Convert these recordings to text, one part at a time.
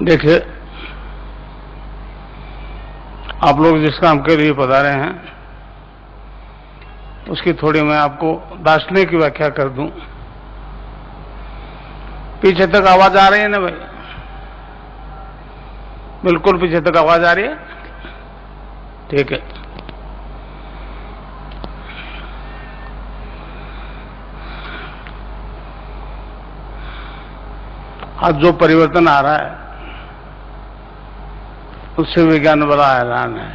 देखिए, आप लोग जिस काम के लिए पधारे हैं उसकी थोड़ी मैं आपको दार्शनिक की व्याख्या कर दूं। पीछे तक आवाज आ रही है ना भाई? बिल्कुल पीछे तक आवाज आ रही है? ठीक है। आज जो परिवर्तन आ रहा है उससे विज्ञान बड़ा हैरान है।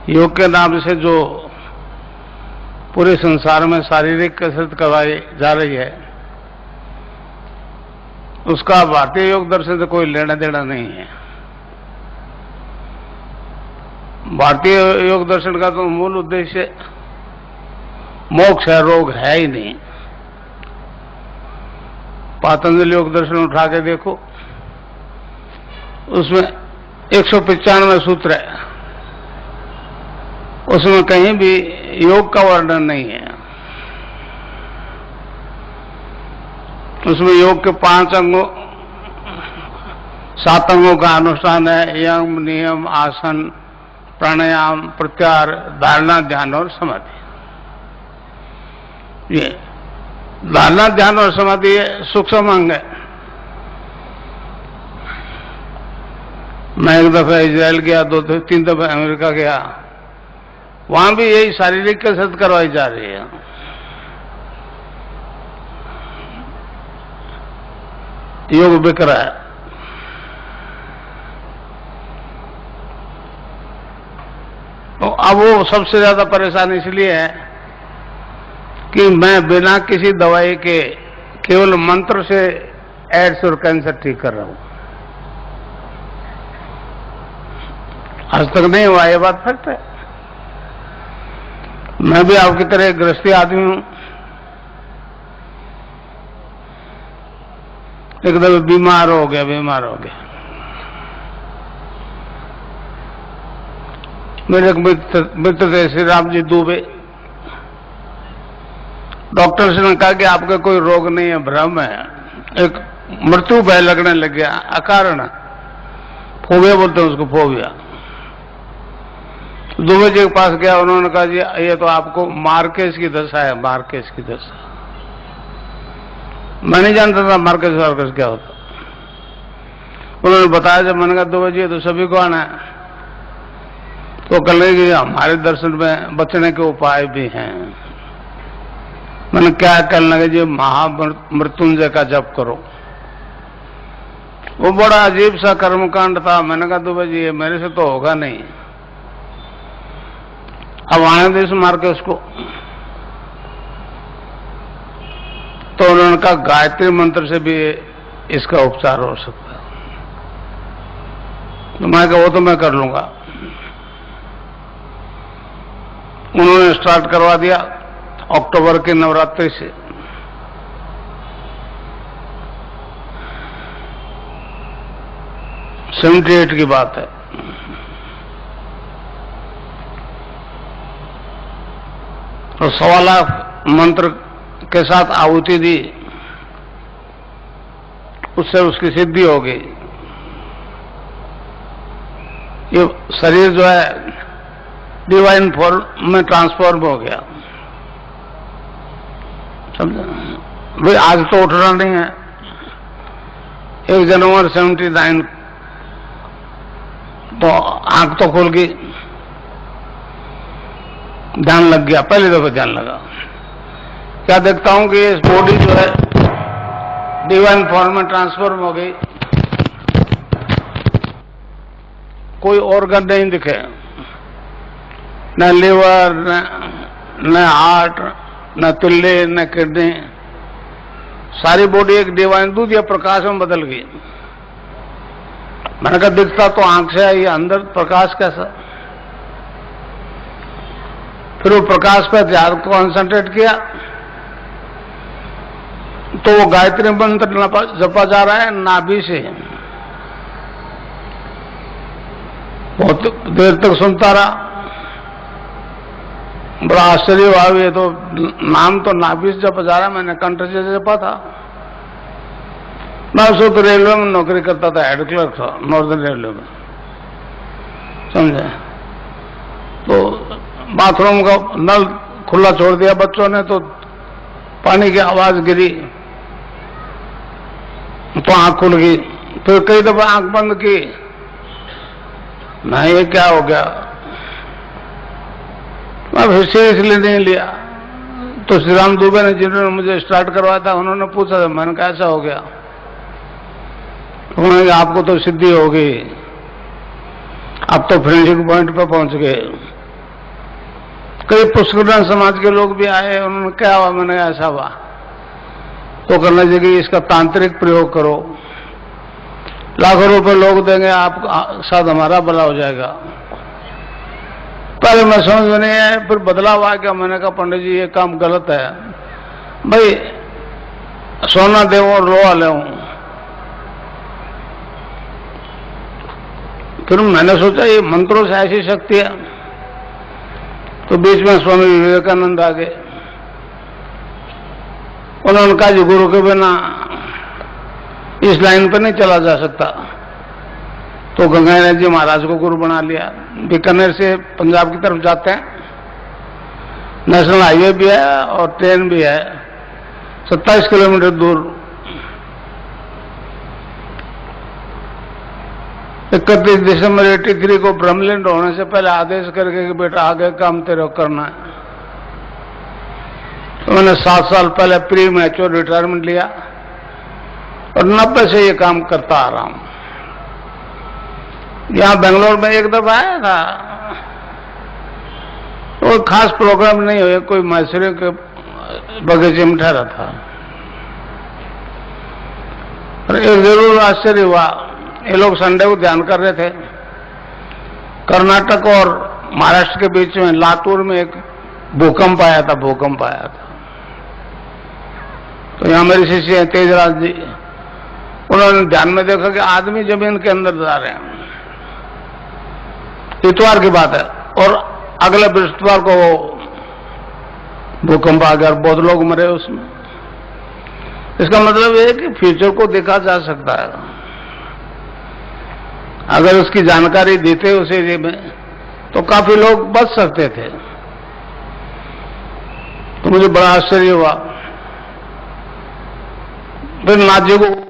योग के नाम से जो पूरे संसार में शारीरिक कसरत करवाई जा रही है उसका भारतीय योग दर्शन से कोई लेना देना नहीं है। भारतीय योग दर्शन का तो मूल उद्देश्य मोक्ष है, रोग है ही नहीं। पातंजलि योग दर्शन उठा के देखो, उसमें 195 सूत्र है, उसमें कहीं भी योग का वर्णन नहीं है। उसमें योग के 5 अंगों 7 अंगों का अनुष्ठान है। यम, नियम, आसन, प्राणायाम, प्रत्याहार, धारणा, ध्यान और समाधि। ये धारणा, ध्यान और समाधि सूक्ष्म अंग है। मैं एक दफा इजराइल गया, 2-3 दफा अमेरिका गया, वहां भी यही शारीरिक कसरत करवाई जा रही है। योग बिक रहा है। तो अब वो सबसे ज्यादा परेशान इसलिए है कि मैं बिना किसी दवाई के केवल मंत्र से एड्स और कैंसर ठीक कर रहा हूं। आज तक नहीं हुआ, ये बात फैक्ट है। मैं भी आपकी तरह एक गृहस्थी आदमी हूं। एक दफे बीमार हो गया। मेरे एक मित्र थे, श्री राम जी दुबे। डॉक्टर से ने कहा कि आपका कोई रोग नहीं है, भ्रम है, एक मृत्यु भय लगने लग गया अकारण। फोबिया बोलते हैं उसको, फोबिया। दुबे जी के पास गया, उन्होंने कहा जी ये तो आपको मार्केस की दशा है, मार्केस की दशा। मैं नहीं जानता था मार्केस वार्केस क्या होता। उन्होंने बताया, जब मैंने कहा दुबे जी तो सभी को आना है, तो कल कि हमारे दर्शन में बचने के उपाय भी हैं। मैंने क्या करना है जी? महामृत्युंजय का जप करो। वो बड़ा अजीब सा कर्मकांड था। मैंने कहा दुबे जी ये मेरे से तो होगा नहीं। अब आने दे मार के उसको। तो उन्होंने कहा गायत्री मंत्र से भी इसका उपचार हो सकता है। तो मैं कहा वो तो मैं कर लूंगा। उन्होंने स्टार्ट करवा दिया अक्टूबर के नवरात्रि से। '78 की बात है। तो 1.25 लाख मंत्र के साथ आहुति दी, उससे उसकी सिद्धि हो गई। ये शरीर जो है डिवाइन फॉर्म में ट्रांसफॉर्म हो गया। समझा भाई? आज तो उठना नहीं है। 1 जनवरी 79 तो आंख तो खुल गई, ध्यान लग गया। पहली दफा ध्यान लगा। क्या देखता हूं कि इस बॉडी जो है डिवाइन फॉर्म में ट्रांसफॉर्म हो गई। कोई ऑर्गन नहीं दिखे, न लिवर, न हार्ट, न तिल्ले, न किडनी। सारी बॉडी एक डिवाइन दूध या प्रकाश में बदल गई। मैंने कहा दिखता तो आंख से है, ये अंदर प्रकाश कैसा? फिर वो प्रकाश पर ध्यान कॉन्सेंट्रेट किया तो वो गायत्री मंत्र जपा जा रहा है नाभि से। बहुत देर तक सुनता रहा। बड़ा आश्चर्य हुआ। ये तो नाम तो नाफिस जब जा रहा, मैंने कंठ से जपा था। मैं उस वक्त रेलवे में नौकरी करता था, हेड क्लर्क था नॉर्दर्न रेलवे में, समझे। तो बाथरूम का नल खुला छोड़ दिया बच्चों ने, तो पानी की आवाज गिरी तो आंख खुल गई। फिर कई दफा आंख बंद की, नहीं ये क्या हो गया। मैं फिर सीरियसली नहीं लिया। तो श्री राम दुबे ने, जिन्होंने मुझे स्टार्ट करवाया था, उन्होंने पूछा था, मैंने कहा ऐसा हो गया। उन्होंने कहा आपको तो सिद्धि हो गई, आप तो फ्रेंडशिप पॉइंट पर पहुंच गए। कई पुष्करण समाज के लोग भी आए, उन्होंने क्या हुआ, मैंने ऐसा हुआ। तो करने लगी इसका तांत्रिक प्रयोग करो, लाखों रुपए लोग देंगे, आप साथ हमारा भला हो जाएगा। पहले मैं समझ में नहीं आया, फिर बदलाव आ गया। मैंने कहा पंडित जी ये काम गलत है भाई, सोना दे और लोहा ले। फिर मैंने सोचा ये मंत्रों से ऐसी शक्ति है। तो बीच में स्वामी विवेकानंद आ गए। उन्होंने कहा जी गुरु के बिना इस लाइन पर नहीं चला जा सकता। तो गंगाधर जी महाराज को गुरु बना लिया। बीकानेर से पंजाब की तरफ जाते हैं, नेशनल हाईवे भी है और ट्रेन भी है, 27 किलोमीटर दूर। 31 दिसंबर 83 को ब्रह्मलिंड होने से पहले आदेश करके कि बेटा आगे काम तेरे को करना है। तो मैंने 7 साल पहले प्री मैच्योर रिटायरमेंट लिया और 90 से ये काम करता आ रहा हूं। यहां बेंगलोर में एक दफा आया था, तो खास प्रोग्राम नहीं हुआ, कोई मैसूरी के बगीचे में ठहरा था। और एक जरूर आश्चर्य हुआ, ये लोग संडे को ध्यान कर रहे थे। कर्नाटक और महाराष्ट्र के बीच में लातूर में एक भूकंप आया था, तो यहां मेरे शिष्य हैं तेजराज जी, उन्होंने ध्यान में देखा कि आदमी जमीन के अंदर जा रहे हैं। इतवार की बात है और अगले बृहस्पतिवार को वो भूकंप आ गया और बहुत लोग मरे उसमें। इसका मतलब ये है कि फ्यूचर को देखा जा सकता है अगर उसकी जानकारी देते उस एरिया में, तो काफी लोग बच सकते थे। तो मुझे बड़ा आश्चर्य हुआ। फिर नाथ जी को